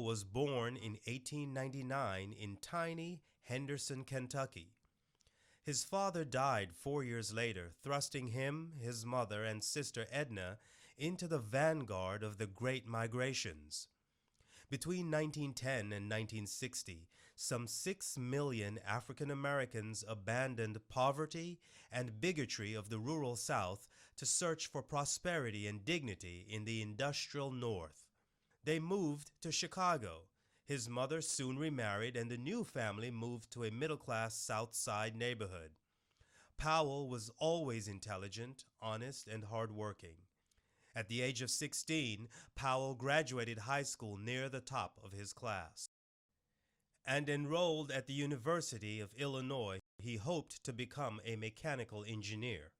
was born in 1899 in tiny Henderson, Kentucky. His father died 4 years later, thrusting him, his mother, and sister Edna into the vanguard of the Great Migrations. Between 1910 and 1960, some 6 million African Americans abandoned poverty and bigotry of the rural South to search for prosperity and dignity in the industrial North. They moved to Chicago. His mother soon remarried, and the new family moved to a middle-class South Side neighborhood. Powell was always intelligent, honest, and hardworking. At the age of 16, Powell graduated high school near the top of his class and enrolled at the University of Illinois. He hoped to become a mechanical engineer.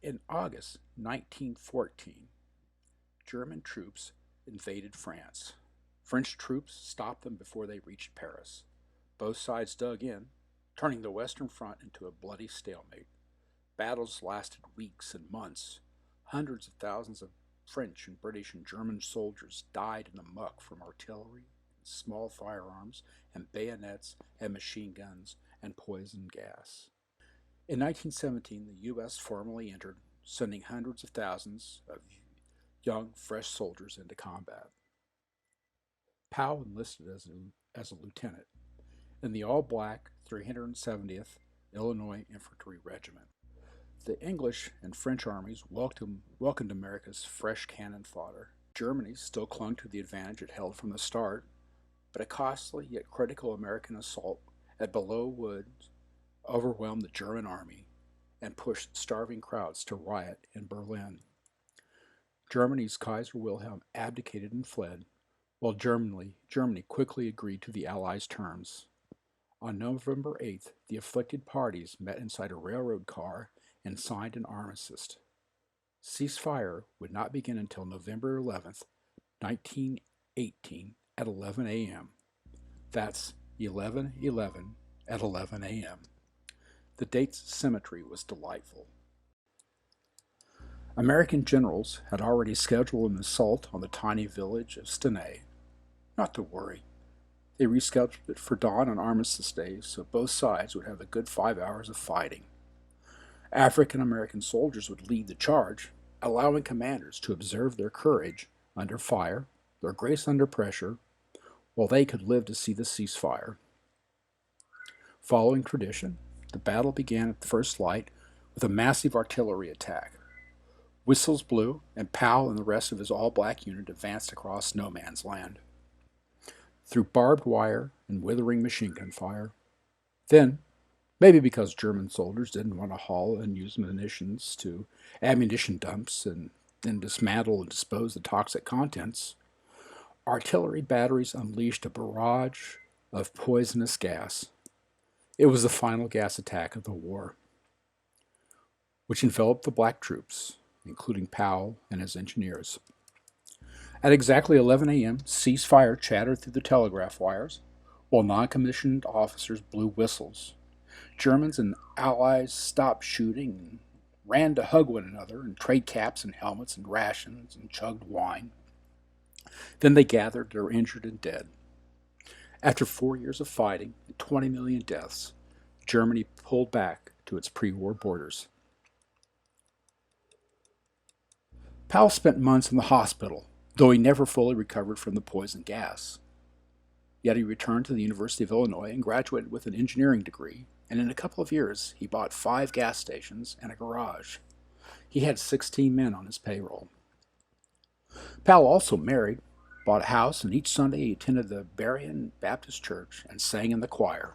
In August 1914, German troops invaded France. French troops stopped them before they reached Paris. Both sides dug in, turning the Western Front into a bloody stalemate. Battles lasted weeks and months. Hundreds of thousands of French and British and German soldiers died in the muck from artillery, small firearms, and bayonets and machine guns and poison gas. In 1917, the U.S. formally entered, sending hundreds of thousands of young, fresh soldiers into combat. Powell enlisted as a lieutenant in the all-black 370th Illinois Infantry Regiment. The English and French armies welcomed America's fresh cannon fodder. Germany still clung to the advantage it held from the start, but a costly yet critical American assault at Belleau Wood overwhelmed the German army and pushed starving crowds to riot in Berlin. Germany's Kaiser Wilhelm abdicated and fled, while Germany quickly agreed to the Allies' terms. On November 8th, the afflicted parties met inside a railroad car and signed an armistice. Ceasefire would not begin until November 11th, 1918 at 11 a.m. That's 11/11 at 11 a.m. The date's symmetry was delightful. American generals had already scheduled an assault on the tiny village of Stenay. Not to worry. They rescheduled it for dawn on Armistice Day, so both sides would have a good 5 hours of fighting. African American soldiers would lead the charge, allowing commanders to observe their courage under fire, their grace under pressure, while they could live to see the ceasefire. Following tradition, the battle began at first light with a massive artillery attack. Whistles blew, and Powell and the rest of his all-black unit advanced across no man's land. Through barbed wire and withering machine gun fire. Then, maybe because German soldiers didn't want to haul unused munitions to ammunition dumps and then dismantle and dispose the toxic contents, artillery batteries unleashed a barrage of poisonous gas. It was the final gas attack of the war, which enveloped the black troops, including Powell and his engineers. At exactly 11 a.m., ceasefire chattered through the telegraph wires, while non-commissioned officers blew whistles. Germans and Allies stopped shooting and ran to hug one another and trade caps and helmets and rations and chugged wine. Then they gathered their injured and dead. After 4 years of fighting and 20 million deaths, Germany pulled back to its pre-war borders. Powell spent months in the hospital, though he never fully recovered from the poison gas. Yet he returned to the University of Illinois and graduated with an engineering degree, and in a couple of years he bought 5 gas stations and a garage. He had 16 men on his payroll. Powell also married, bought a house, and each Sunday he attended the Berean Baptist Church and sang in the choir.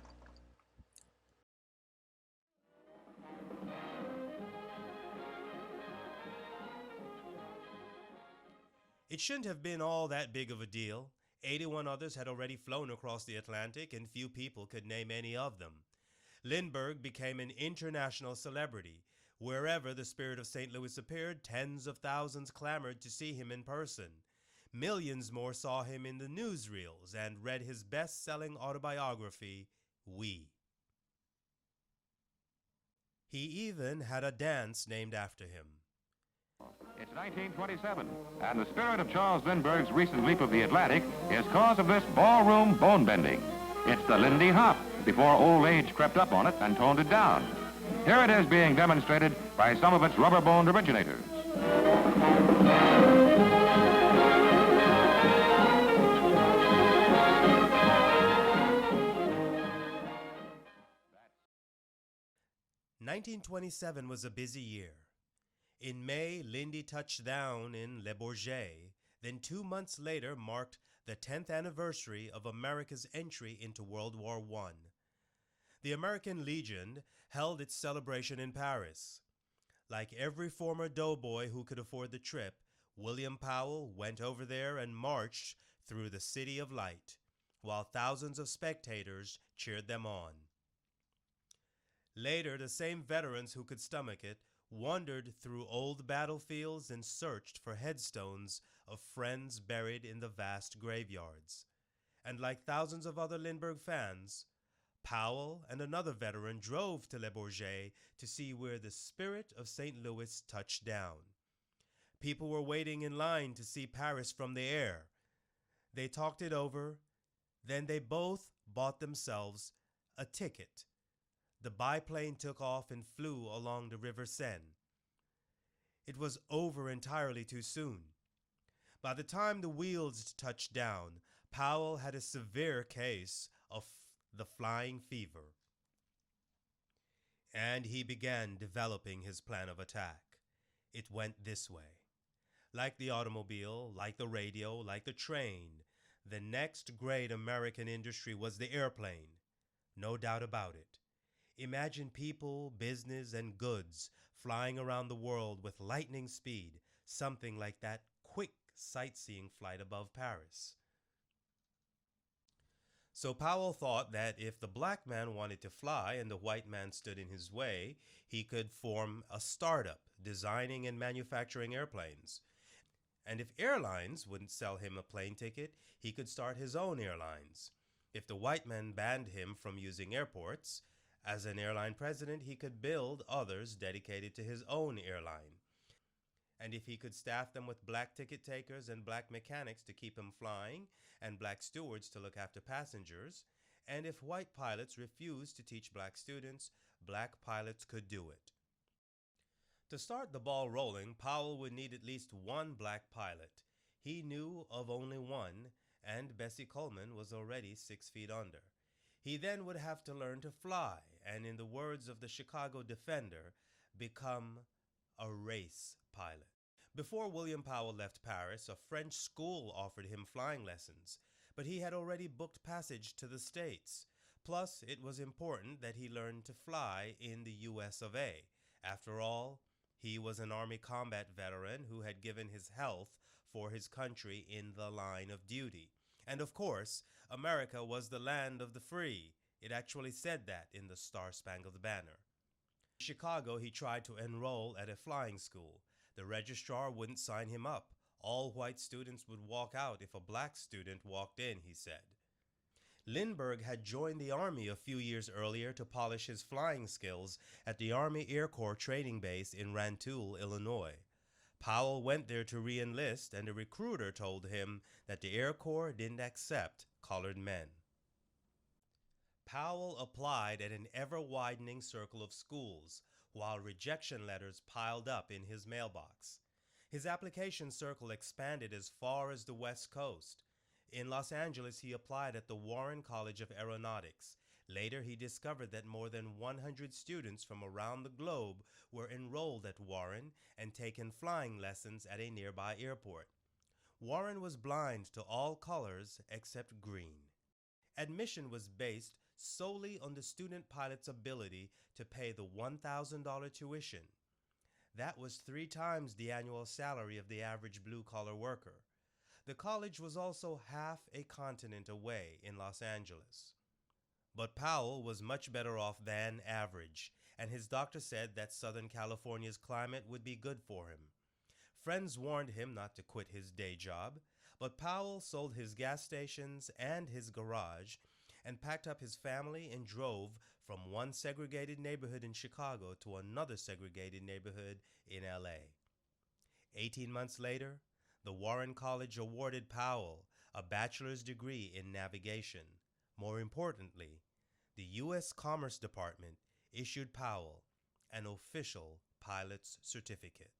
It shouldn't have been all that big of a deal. 81 others had already flown across the Atlantic, and few people could name any of them. Lindbergh became an international celebrity. Wherever the spirit of St. Louis appeared, tens of thousands clamored to see him in person. Millions more saw him in the newsreels and read his best-selling autobiography, We. He even had a dance named after him. It's 1927, and the spirit of Charles Lindbergh's recent leap of the Atlantic is cause of this ballroom bone bending. It's the Lindy Hop, before old age crept up on it and toned it down. Here it is being demonstrated by some of its rubber-boned originators. "1927 was a busy year. In May, Lindy touched down in Le Bourget. Then 2 months later marked the 10th anniversary of America's entry into World War I. The American Legion held its celebration in Paris. Like every former doughboy who could afford the trip, William Powell went over there and marched through the City of Light, while thousands of spectators cheered them on. Later, the same veterans who could stomach it wandered through old battlefields and searched for headstones of friends buried in the vast graveyards. And like thousands of other Lindbergh fans, Powell and another veteran drove to Le Bourget to see where the spirit of St. Louis touched down. People were waiting in line to see Paris from the air. They talked it over, then they both bought themselves a ticket. The biplane took off and flew along the River Seine. It was over entirely too soon. By the time the wheels touched down, Powell had a severe case of the flying fever. And he began developing his plan of attack. It went this way. Like the automobile, like the radio, like the train, the next great American industry was the airplane. No doubt about it. Imagine people, business, and goods flying around the world with lightning speed, something like that quick sightseeing flight above Paris. So Powell thought that if the black man wanted to fly and the white man stood in his way, he could form a startup designing and manufacturing airplanes. And if airlines wouldn't sell him a plane ticket, he could start his own airlines. If the white man banned him from using airports, as an airline president, he could build others dedicated to his own airline. And if he could staff them with black ticket takers and black mechanics to keep him flying, and black stewards to look after passengers, and if white pilots refused to teach black students, black pilots could do it. To start the ball rolling, Powell would need at least one black pilot. He knew of only one, and Bessie Coleman was already 6 feet under. He then would have to learn to fly, and in the words of the Chicago Defender, become a race pilot. Before William Powell left Paris, a French school offered him flying lessons, but he had already booked passage to the States. Plus, it was important that he learn to fly in the US of A. After all, he was an Army combat veteran who had given his health for his country in the line of duty. And of course, America was the land of the free. It actually said that in the Star-Spangled Banner. In Chicago, he tried to enroll at a flying school. The registrar wouldn't sign him up. All white students would walk out if a black student walked in, he said. Lindbergh had joined the Army a few years earlier to polish his flying skills at the Army Air Corps training base in Rantoul, Illinois. Powell went there to re-enlist, and a recruiter told him that the Air Corps didn't accept colored men. Powell applied at an ever-widening circle of schools, while rejection letters piled up in his mailbox. His application circle expanded as far as the West Coast. In Los Angeles, he applied at the Warren College of Aeronautics. Later, he discovered that more than 100 students from around the globe were enrolled at Warren and taken flying lessons at a nearby airport. Warren was blind to all colors except green. Admission was based solely on the student pilot's ability to pay the $1,000 tuition. That was 3 times the annual salary of the average blue-collar worker. The college was also half a continent away in Los Angeles. But Powell was much better off than average, and his doctor said that Southern California's climate would be good for him. Friends warned him not to quit his day job, but Powell sold his gas stations and his garage and packed up his family and drove from one segregated neighborhood in Chicago to another segregated neighborhood in LA. 18 months later, the Warren College awarded Powell a bachelor's degree in navigation. More importantly, the U.S. Commerce Department issued Powell an official pilot's certificate.